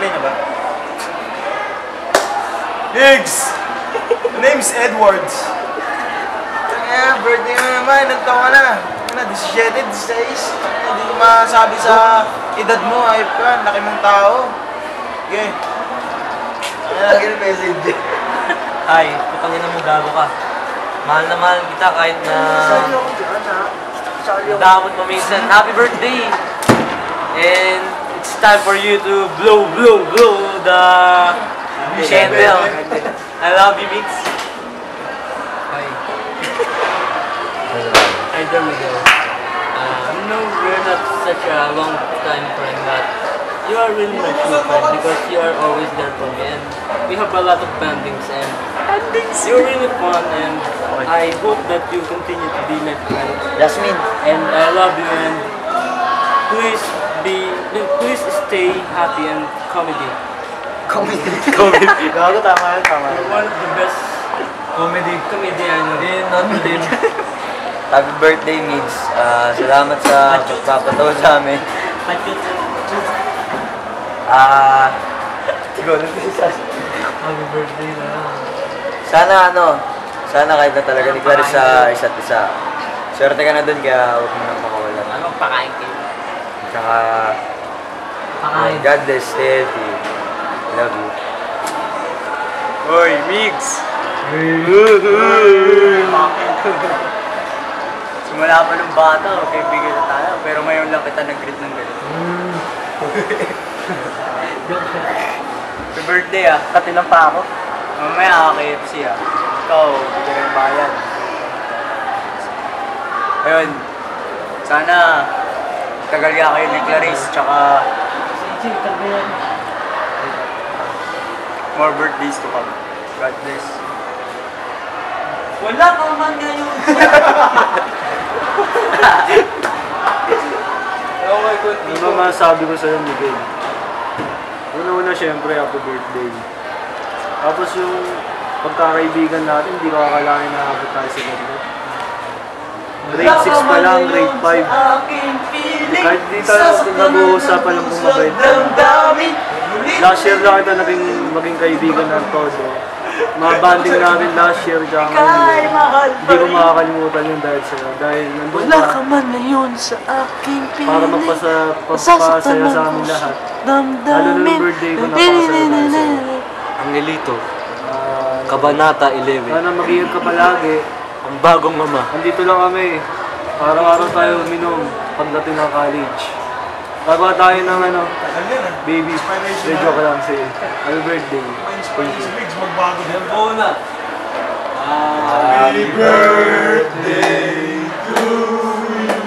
Play na ba? Higgs! The name's Edwards. Birthday mo naman, nagtawa ka na. 17, 16. Hindi ko masabi sa edad mo, ayop ka, laki mong tao. Okay. Ayan, message. Ay, putangin na mo, gago ka. Mahal na mahal kita kahit na... damot mo minsan. Happy birthday! And it's time for you to blow the candle. I love you, Mix. Hi. Hi, there we go. No, we're not such a long time friend, but you are really my true friend because you are always there for me. And we have a lot of bandings and you're really fun and I hope that you continue to be my friend. Jasmine. And I love you and please stay happy and comedy. Comedy. Gago, tama yan, tama yan. You're one of the best comedian din. Happy birthday, Migs. Salamat sa pagpapatawa sa amin. Happy birthday na. Sana kahit na talaga ni Clarice sa isa't isa. Swerte ka na dun, kaya huwag mo nang makawalan. Anong pakain kayo? Tsaka, God bless, stay healthy. Love you. Hoy, Migs! Simula pa ng bata, kaibigan na tayo. Pero ngayon lang kita nag-greet ng gano'n. Happy birthday katinang pa ako. Mamaya KFC Ikaw, bigyan ng bayan. Ayun, sana tagal ka kayo ni Clarice, tsaka more birthdays to come. God bless. Wala ka man ngayon. Ano ba masasabi ko sa'yo, Miguel? Una-una, syempre, happy birthday. Tapos yung pagkakaibigan natin, hindi ko akalain na abot tayo sa ganda. Grade 6 pa lang, grade 5. Kahit di tayo nag-uusapan ng bumabait ka na. Last year lang kita maging kaibigan ng todo. Mga banding natin last year, tsaka hindi ko makakalimutan yun dahil sa'yo. Dahil nandun Wala ka man ngayon sa aking piling. para magpasaya sa amin lahat. Lalo na yung birthday ko, napakasaya tayo sa'yo. Angelito, Kabanata 11. Sana mag-iingat ka palagi. Ang bagong mama. Andito lang kami. Araw-araw tayo uminom pagdating ng college. Gagawa tayo ng baby. Joke ka lang sa'yo. Happy birthday. Thank you. Happy birthday to you.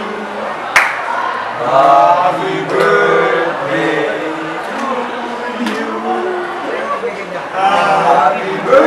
Happy birthday to you. Happy birthday.